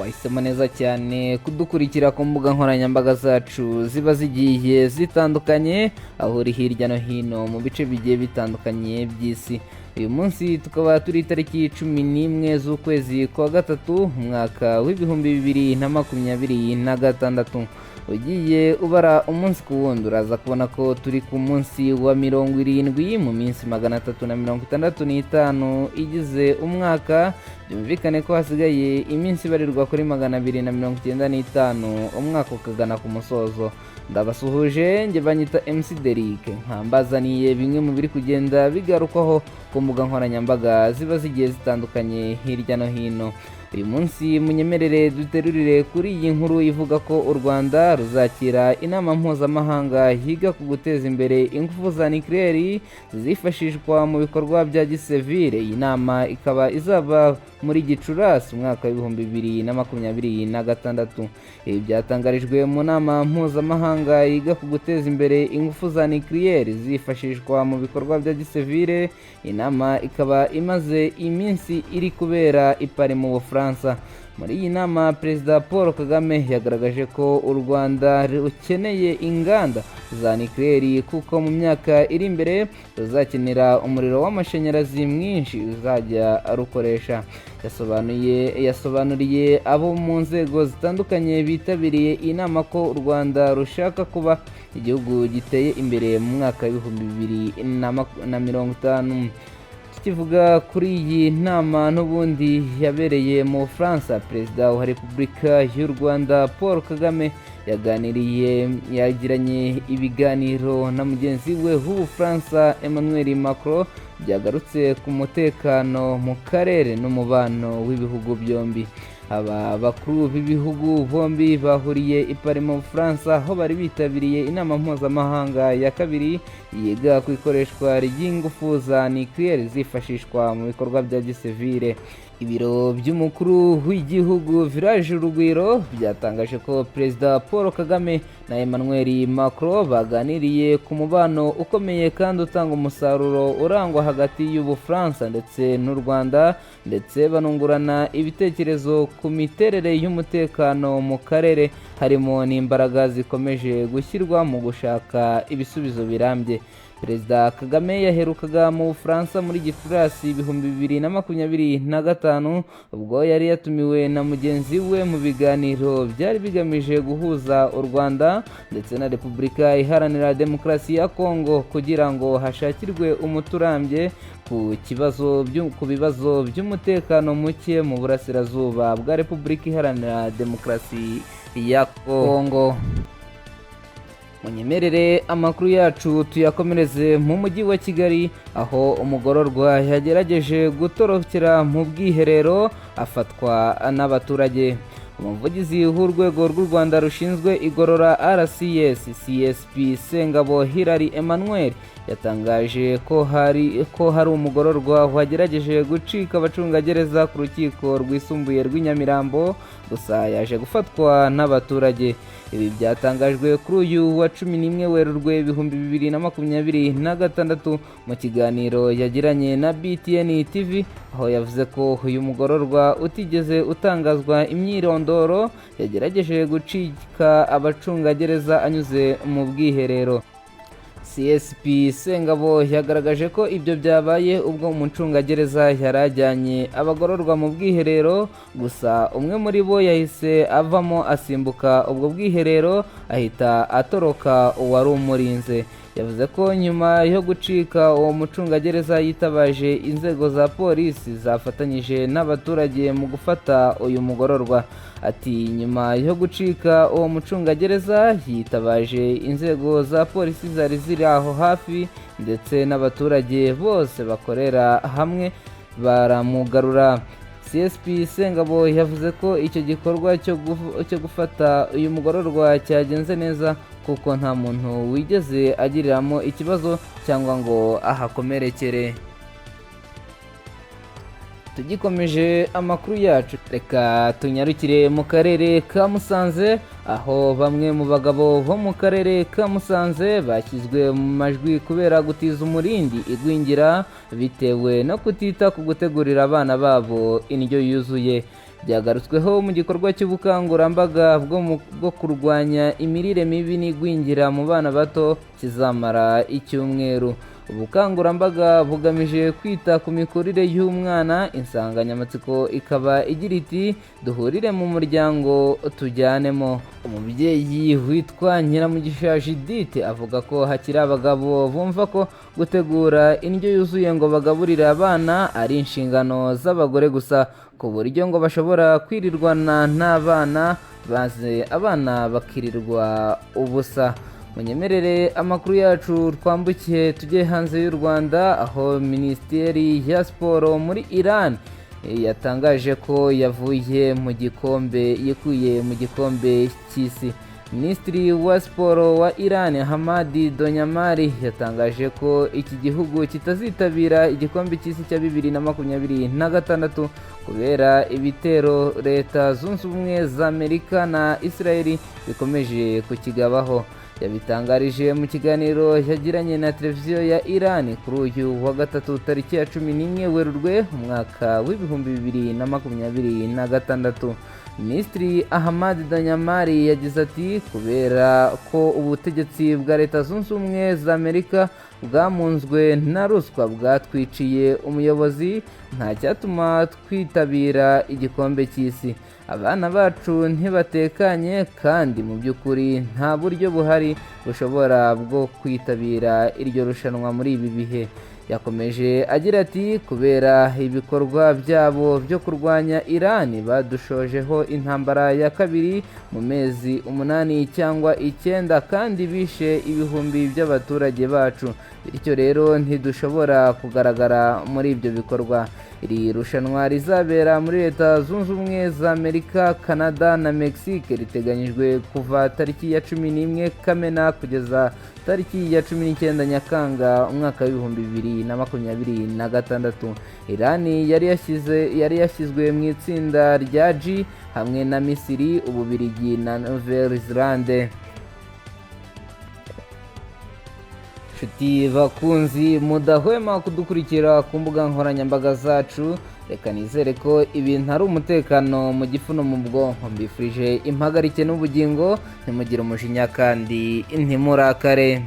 wahisemo neza cyane kudukurikira ku mbuga nkoranyambaga zacu ziba zigiye zitandukanye, aho uri hirya no hino mu bice bigiye bitandukanye by'isi. Uyu munsi tukaba turi tariki 11 z'ukwezi kwa gatatu umwaka w'ibihumbi 2026. Ugiye ubara umunsi ku wundi uraza kubona ko turi ku munsi wa 70 mu minsi 365 igize umwaka. Byumvikane ko hasigaye iminsi ibarirwa kuri 295 umwaka ukagana ku musozo. Ndabasuhuje, nge banyita MC Derike, nkambazaniye bimwe mu biri kugenda bigarukwaho ku mbuga nkoranyambaga ziba zigiye zitandukanye hirya no hino. Uyu munsi munyemerere duterurire kuri iyi nkuru ivuga ko u Rwanda ruzakira inama mpuzamahanga yiga ku guteza imbere ingufu za nucleaire zifashishwa mu bikorwa bya gisivile. Iyi nama ikaba izaba muri Gicurasi umwaka w'ibihumbi 2026. Ibi byatangarijwe mu nama mpuzamahanga yiga ku guteza imbere ingufu za nucleaire zifashishwa mu bikorwa bya gisivile. Inama ikaba imaze iminsi iri kubera i Paris mu Bufaransa. Muri iyi nama Perezida Paul Kagame yagaragaje ko u Rwanda rukeneye inganda za nucleaire kuko mu myaka iri imbere ruzakenera umuriro w'amashanyarazi mwinshi uzajya rukoresha. Yasobanuriye abo mu nzego zitandukanye bitabiriye inama ko u Rwanda rushaka kuba igihugu giteye imbere mu mwaka w'ibihumbi 2050. Tukivuga kuri iyi nama n'ubundi yabereye mu Bufaransa, Perezida wa Repubulika y'u Rwanda Paul Kagame yagiranye ibiganiro na mugenzi we w'Ubufaransa Emmanuel Macron, byagarutse ku mutekano mu karere n'umubano w'ibihugu byombi. Aba bakuru b'ibihugu bombi bahuriye i Paris mu Bufaransa, aho bari bitabiriye inama mpuzamahanga ya kabiri yiga ku ikoreshwa ry'ingufu za nucleaire zifashishwa mu bikorwa bya gisivile. Ibiro by'umukuru w'igihugu Village Urugwiro byatangaje ko Perezida Paul Kagame na Emmanuel Macron baganiriye ku mubano ukomeye kandi utanga umusaruro urangwa hagati y'Ubufaransa ndetse n'u Rwanda, ndetse banungurana ibitekerezo ku miterere y'umutekano mu karere, harimo n'imbaraga zikomeje gushyirwa mu gushaka ibisubizo birambye. Perezida Kagame yaherukaga mu Bufaransa muri Gicurasi 2025 ubwo yari yatumiwe na mugenzi we mu biganiro byari bigamije guhuza u Rwanda ndetse na Repubulika Iharanira Demokarasi ya Kongo kugira ngo hashakirwe umuti urambye ku bibazo by'umutekano muke mu burasirazuba bwa Repubulika Iharanira Demokarasi ya Kongo. Munyemerere amakuru yacu tuyakomereze mu mujyi wa Kigali, aho umugororwa yagerageje gutorokera mu bwiherero afatwa n'abaturage. Umuvugizi w'urwego rw'u Rwanda rushinzwe igorora RCS CSP Sengabo Hilary Emmanuel yatangaje ko hari umugororwa wagerageje gucika abacungagereza ku rukiko rwisumbuye rw'i Nyamirambo, gusa yaje gufatwa n'abaturage. Ibi byatangajwe kuri uyu wa 11 Werurwe 2026 mu kiganiro yagiranye na BTN TV, aho yavuze ko uyu mugororwa utigeze utangazwa imyirondoro yagerageje gucika abacungagereza anyuze mu bwiherero. CSP Sengabo yagaragaje ko ibyo byabaye ubwo umucungagereza yarajyanye abagororwa mu bwiherero, gusa umwe muri bo yahise avamo asimbuka ubwo bwiherero ahita atoroka uwari umurinze. Yavuze ko nyuma yo gucika uwo mucungagereza yitabaje inzego za polisi zafatanyije n'abaturage mu gufata uyu mugororwa. Ati nyuma yo gucika uwo mucungagereza yitabaje inzego za polisi zari ziri aho hafi ndetse n'abaturage bose bakorera hamwe baramugarura. CSP Sengabo yavuze ko icyo gikorwa cyo gufata uyu mugororwa cyagenze neza kuko nta muntu wigeze agiriramo ikibazo cyangwa ngo ahakomerekere. Tugikomeje amakuru yacu, reka tunyarukire mu karere ka Musanze, aho bamwe mu bagabo bo mu karere ka Musanze bashyizwe mu majwi kubera gutiza umurindi igwingira bitewe no kutita ku gutegurira abana babo indyo yuzuye. byagarutsweho mu gikorwa cy'ubukangurambaga bwo kurwanya imirire mibi n'igwingira mu bana bato kizamara icyumweru. Ubukangurambaga bugamije kwita ku mikurire y'umwana. Insanganyamatsiko ikaba igira iti duhurire mu muryango tujyanemo. Umubyeyi witwa Nyiramugisha Judith avuga ko hakiri abagabo bumva ko gutegura indyo yuzuye ngo bagaburire abana ari inshingano z'abagore gusa, ku buryo ngo bashobora kwirirwana n'abana maze abana bakirirwa ubusa. Munyemerere amakuru yacu twambukiye tujye hanze y'u Rwanda, aho Minisiteri ya Siporo muri Iran yatangaje ko yikuye mu gikombe cy'isi. Minisitiri wa Siporo wa Iran Hamadi Donyamari yatangaje ko iki gihugu kitazitabira igikombe cy'isi cya 2026 kubera ibitero Leta Zunze Ubumwe za Amerika na Israel bikomeje kukigabaho. Yabitangarije mu kiganiro yagiranye na televiziyo ya Iran kuri uyu wa gatatu tariki ya 11 Werurwe umwaka w'ibihumbi 2026. Minisitiri Ahmad Danyamari yagize ati kubera ko ubutegetsi bwa Leta Zunze Ubumwe za Amerika bwamunzwe na ruswa bwatwiciye umuyobozi, nta cyatuma twitabira igikombe cy'isi. Abana bacu ntibatekanye kandi mu by'ukuri nta buryo buhari bushobora bwo kwitabira iryo rushanwa muri ibi bihe. Yakomeje agira ati kubera ibikorwa byabo byo kurwanya Iran badushojeho intambara ya kabiri mu mezi 8 cyangwa 9 kandi bishe ibihumbi by'abaturage bacu, bityo rero ntidushobora kugaragara muri ibyo bikorwa. Iri rushanwa rizabera muri Leta Zunze Ubumwe za Amerika, Canada na Mexique riteganyijwe kuva tariki ya 11 Kamena kugeza tariki ya 19 Nyakanga umwaka w'ibihumbi 2026. Iran yari yashyizwe mu itsinda rya G hamwe na Misiri, Ububiligi na Nouvelle-Zélande. Nshuti bakunzi mudahwema kudukurikira ku mbuga nkoranyambaga zacu, reka nizere ko ibintu ari umutekano mu gifu no mu bwonko. Mbifurije impagarike n'ubugingo, ntimugire umujinya kandi ntimurakare.